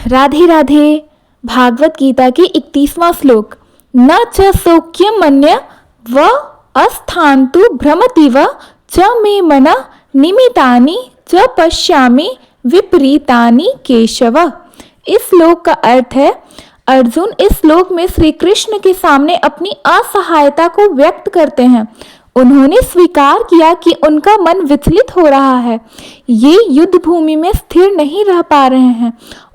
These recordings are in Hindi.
राधे राधे। भागवत गीता के 31वां श्लोक। न च सौख्यम मन्य व अस्थान्तु भ्रमतीव च मे मन निमितानि च पश्यामि विपरीतानि केशव। इस श्लोक का अर्थ है, अर्जुन इस श्लोक में श्री कृष्ण के सामने अपनी असहायता को व्यक्त करते हैं। उन्होंने स्वीकार किया कि उनका मन विचलित हो रहा है, ये युद्ध भूमि में स्थिर नहीं रह पा रहे हैं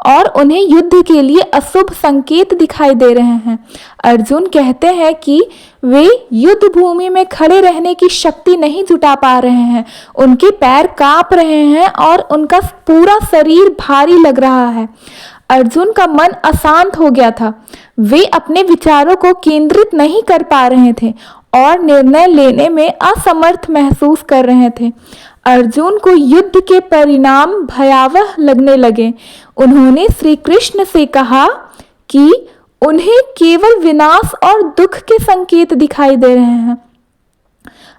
और उन्हें युद्ध के लिए अशुभ संकेत दिखाई दे रहे हैं। अर्जुन कहते हैं कि वे युद्ध भूमि में खड़े रहने की शक्ति नहीं जुटा पा रहे हैं, उनके पैर कांप रहे हैं और उनका पूरा शरीर भारी लग रहा है। अर्जुन का मन अशांत हो गया था, वे अपने विचारों को केंद्रित नहीं कर पा रहे थे और निर्णय लेने में असमर्थ महसूस कर रहे थे। अर्जुन को युद्ध के परिणाम भयावह लगने लगे। उन्होंने श्री कृष्ण से कहा कि उन्हें केवल विनाश और दुख के संकेत दिखाई दे रहे हैं।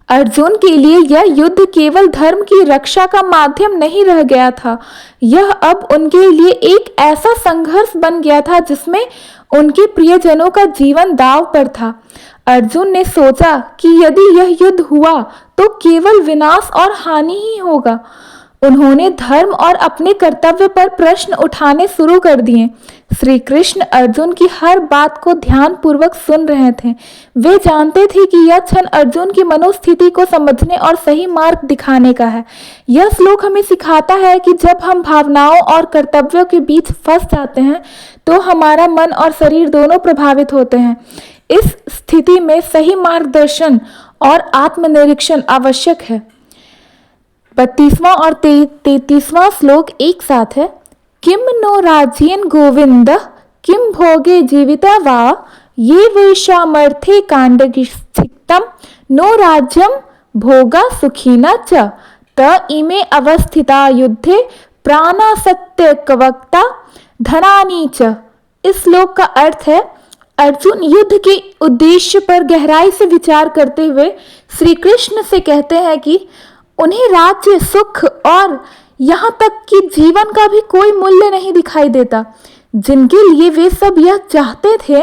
अर्जुन के लिए यह युद्ध केवल धर्म की रक्षा का माध्यम नहीं रह गया था, यह अब उनके लिए एक ऐसा संघर्ष बन गया था जिसमें उनके प्रियजनों का जीवन दांव पर था। अर्जुन ने सोचा कि यदि यह युद्ध हुआ तो केवल विनाश और हानि ही होगा। उन्होंने धर्म और अपने कर्तव्य पर प्रश्न उठाने शुरू कर दिए। श्री कृष्ण अर्जुन की हर बात को ध्यानपूर्वक सुन रहे थे। वे जानते थे कि यह क्षण अर्जुन की मनोस्थिति को समझने और सही मार्ग दिखाने का है। यह श्लोक हमें सिखाता है कि जब हम भावनाओं और कर्तव्यों के बीच फंस जाते हैं तो हमारा मन और शरीर दोनों प्रभावित होते हैं। इस स्थिति में सही मार्गदर्शन और आत्मनिरीक्षण आवश्यक है। 32वां और 33वां श्लोक एक साथ है। किम नो राज्येन गोविंद किम भोगे जीविता वा ये वैशामर्थे कांडगिष्ठितम नो राज्यम भोगा सुखिना च त इमे अवस्थिता युद्धे प्राणासत्य कवक्ता धनानी च। इस श्लोक का अर्थ है, अर्जुन युद्ध के उद्देश्य पर गहराई से विचार करते हुए श्री कृष्ण से कहते हैं कि उन्हें राज्य, सुख और यहाँ तक कि जीवन का भी कोई मूल्य नहीं दिखाई देता। जिनके लिए वे सब यह चाहते थे,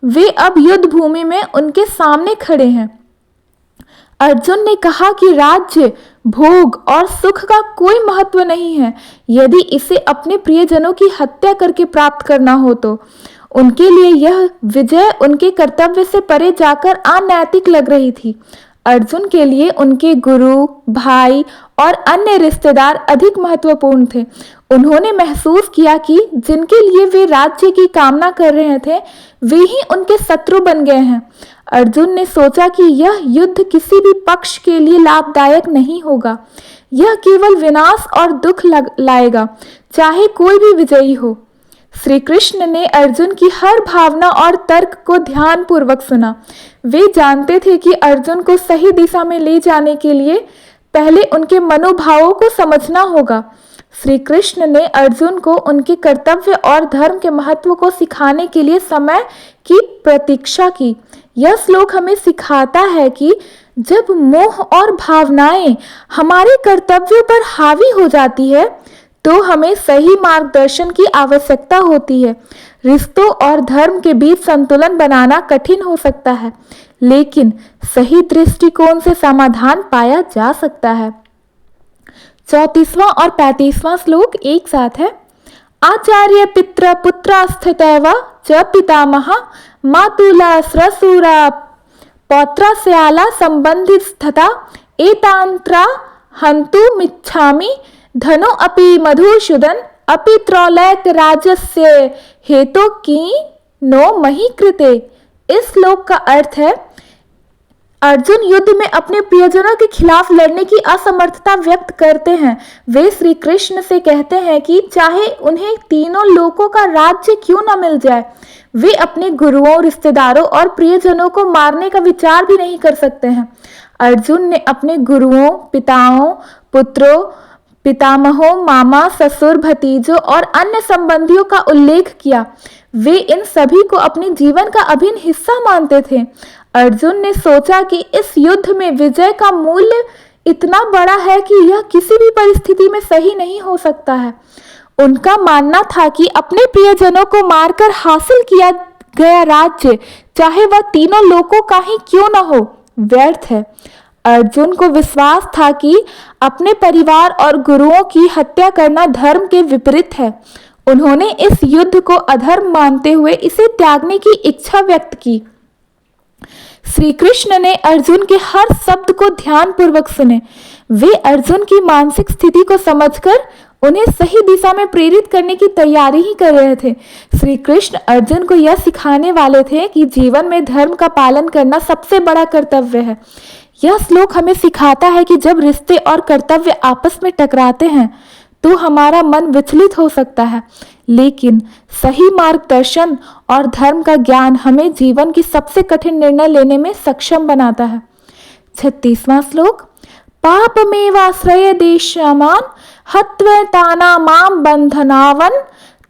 वे अब युद्ध भूमि में उनके सामने खड़े हैं। अर्जुन ने कहा कि राज्य, भोग और सुख का कोई महत्व नहीं है यदि इसे अपने प्रियजनों की हत्या करके प्राप्त करना हो तो। उनके लिए यह विजय उनके कर्तव्य से परे जाकर अनैतिक लग रही थी। अर्जुन के लिए उनके गुरु, भाई और अन्य रिश्तेदार अधिक महत्वपूर्ण थे। उन्होंने महसूस किया कि जिनके लिए वे राज्य की कामना कर रहे थे, वे ही उनके शत्रु बन गए हैं। अर्जुन ने सोचा कि यह युद्ध किसी भी पक्ष के लिए लाभदायक नहीं होगा, यह केवल विनाश और दुख लाएगा, चाहे कोई भी विजयी हो। श्री कृष्ण ने अर्जुन की हर भावना और तर्क को ध्यानपूर्वक सुना। वे जानते थे कि अर्जुन को सही दिशा में ले जाने के लिए पहले उनके मनोभावों को समझना होगा। श्री कृष्ण ने अर्जुन को उनके कर्तव्य और धर्म के महत्व को सिखाने के लिए समय की प्रतीक्षा की। यह श्लोक हमें सिखाता है कि जब मोह और भावनाएं हमारे कर्तव्यों पर हावी हो जाती है तो हमें सही मार्गदर्शन की आवश्यकता होती है। रिश्तों और धर्म के बीच संतुलन बनाना कठिन हो सकता है, लेकिन सही दृष्टिकोण से समाधान पाया जा सकता है। 34वां और 35वां श्लोक एक साथ है। आचार्य पित्र पुत्रास्थितैव च पितामह मातुला श्वशुरा पौत्रस्याला संबंधिस्तथा एतांत्रा हन्तुमिच्छामि धनो अपि मधुसूदन अपि त्रौलैक राजस्य हेतो की नो मही कृते। इस श्लोक का अर्थ है, अर्जुन युद्ध में अपने प्रियजनों के खिलाफ लड़ने की असमर्थता व्यक्त करते हैं। वे श्री कृष्ण से कहते हैं कि चाहे उन्हें तीनों लोकों का राज्य क्यों न मिल जाए, वे अपने गुरुओं, रिश्तेदारों और प्रियजनों को मारने का विचार भी नहीं कर सकते हैं। अर्जुन ने अपने गुरुओं, पिताओं, पुत्रों, पितामहों, मामा, ससुर, भतीजों और अन्य संबंधियों का उल्लेख किया। वे इन सभी को अपने जीवन का अभिन्न हिस्सा मानते थे। अर्जुन ने सोचा कि इस युद्ध में विजय का मूल्य इतना बड़ा है कि यह किसी भी परिस्थिति में सही नहीं हो सकता है। उनका मानना था कि अपने प्रियजनों को मारकर हासिल किया गया राज्य, चाहे वह तीनों लोकों का ही क्यों न हो, व्यर्थ है। अर्जुन को विश्वास था कि अपने परिवार और गुरुओं की हत्या करना धर्म के विपरीत है। उन्होंने इस युद्ध को अधर्म मानते हुए इसे त्यागने की इच्छा व्यक्त की। श्री कृष्ण ने अर्जुन के हर शब्द को ध्यानपूर्वक सुने। वे अर्जुन की मानसिक स्थिति को समझकर उन्हें सही दिशा में प्रेरित करने की तैयारी ही कर रहे थे। श्री कृष्ण अर्जुन को यह सिखाने वाले थे कि जीवन में धर्म का पालन करना सबसे बड़ा कर्तव्य है। यह श्लोक हमें सिखाता है कि जब रिश्ते और कर्तव्य आपस में टकराते हैं तो हमारा मन विचलित हो सकता है, लेकिन सही मार्गदर्शन और धर्म का ज्ञान हमें जीवन की सबसे कठिन निर्णय लेने में सक्षम बनाता है। 36वां श्लोक। पापमेवाश्रय देशमान हत्वैताना माम बंधनावन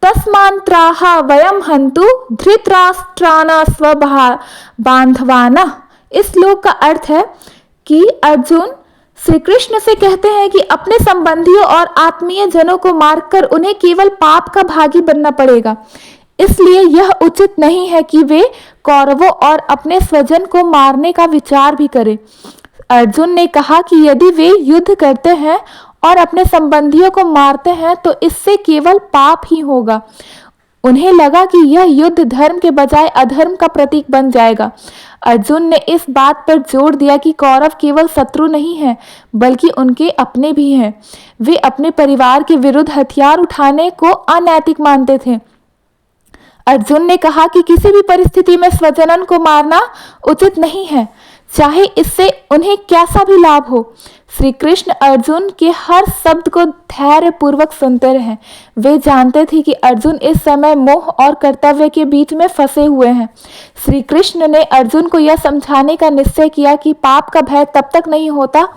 तस्मान्त्राह वयम हन्तु धृतराष्ट्राना स्वबांधवाना। इस श्लोक का अर्थ है कि अर्जुन श्री कृष्ण से कहते हैं कि अपने संबंधियों और आत्मीय जनों को मारकर उन्हें केवल पाप का भागी बनना पड़ेगा, इसलिए यह उचित नहीं है कि वे कौरवों और अपने स्वजन को मारने का विचार भी करें। अर्जुन ने कहा कि यदि वे युद्ध करते हैं और अपने संबंधियों को मारते हैं तो इससे केवल पाप ही होगा। उन्हें लगा कि यह युद्ध धर्म के बजाय अधर्म का प्रतीक बन जाएगा। अर्जुन ने इस बात पर जोर दिया कि कौरव केवल शत्रु नहीं हैं, बल्कि उनके अपने भी हैं। वे अपने परिवार के विरुद्ध हथियार उठाने को अनैतिक मानते थे। अर्जुन ने कहा कि किसी भी परिस्थिति में स्वजनन को मारना उचित नहीं है, चाहे इससे उन्हें कैसा भी लाभ हो। श्री कृष्ण अर्जुन के हर शब्द को धैर्य पूर्वक सुनते रहे। वे जानते थे कि अर्जुन इस समय मोह और कर्तव्य के बीच में फंसे हुए हैं। श्री कृष्ण ने अर्जुन को यह समझाने का निश्चय किया कि पाप का भय तब तक नहीं होता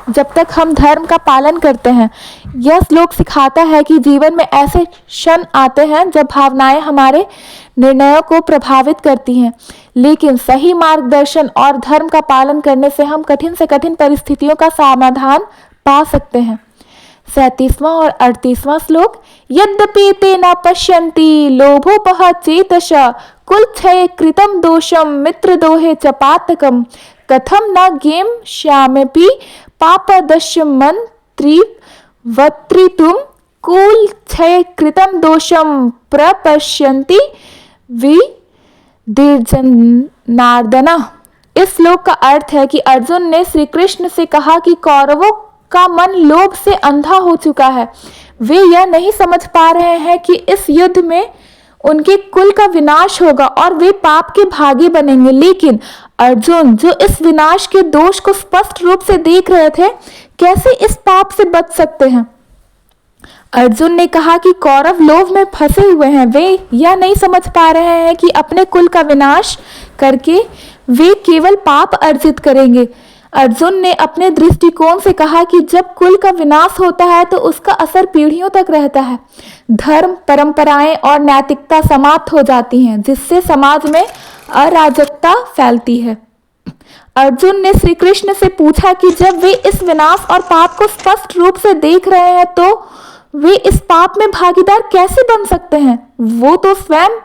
जब तक हम धर्म का पालन करते हैं। यह श्लोक सिखाता है कि जीवन में ऐसे क्षण आते हैं जब भावनाएं हमारे निर्णयों को प्रभावित करती हैं, लेकिन सही मार्गदर्शन और धर्म का पालन करने से हम कठिन से कठिन परिस्थितियों का समाधान पा सकते हैं। 37वां और 38वां श्लोक। यद्यपि ते न पश्यन्ति लोभोपह चेतस कुलक्षये कृतं दोषम मित्रदोहे च पातकम कथम न गेम श्यामपि पापदशमन्त्रिवत्रितुम कुलक्षये कृतं दोषम प्रपश्यन्ति विदीर्जनार्दन। इस श्लोक का अर्थ है कि अर्जुन ने श्री कृष्ण से कहा कि कौरवों का मन लोभ से अंधा हो चुका है। वे यह नहीं समझ पा रहे हैं कि इस युद्ध में उनके कुल का विनाश होगा और वे पाप के भागी बनेंगे, लेकिन अर्जुन जो इस विनाश के दोष को स्पष्ट रूप से देख रहे थे, कैसे इस पाप से बच सकते हैं। अर्जुन ने कहा कि कौरव लोभ में फंसे हुए हैं। वे यह नहीं समझ पा रहे हैं कि अपने कुल का विनाश करके वे केवल पाप अर्जित करेंगे। अर्जुन ने अपने दृष्टिकोण से कहा कि जब कुल का विनाश होता है तो उसका असर पीढ़ियों तक रहता है। धर्म, परंपराएं और नैतिकता समाप्त हो जाती हैं, जिससे समाज में अराजकता फैलती है। अर्जुन ने श्री कृष्ण से पूछा कि जब वे इस विनाश और पाप को स्पष्ट रूप से देख रहे हैं तो वे इस पाप में भागीदार कैसे बन सकते हैं? वो तो स्वयं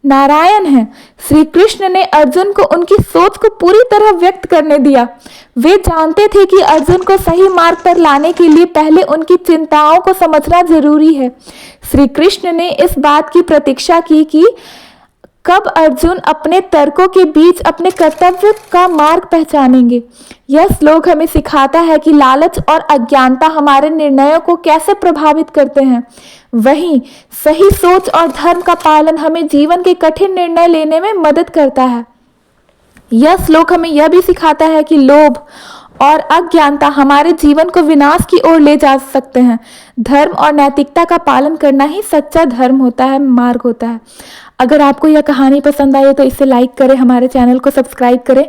नारायण है। श्री कृष्ण ने अर्जुन को उनकी सोच को पूरी तरह व्यक्त करने दिया। वे जानते थे कि अर्जुन को सही मार्ग पर लाने के लिए पहले उनकी चिंताओं को समझना जरूरी है। श्री कृष्ण ने इस बात की प्रतीक्षा की कि कब अर्जुन अपने तर्कों के बीच अपने कर्तव्य का मार्ग पहचानेंगे। यह श्लोक हमें सिखाता है कि लालच और अज्ञानता हमारे निर्णयों को कैसे प्रभावित करते हैं। वहीं सही सोच और धर्म का पालन हमें जीवन के कठिन निर्णय लेने में मदद करता है। यह श्लोक हमें यह भी सिखाता है कि लोभ और अज्ञानता हमारे जीवन को विनाश की ओर ले जा सकते हैं। धर्म और नैतिकता का पालन करना ही सच्चा धर्म होता है, मार्ग होता है। अगर आपको यह कहानी पसंद आई तो इसे लाइक करें, हमारे चैनल को सब्सक्राइब करें।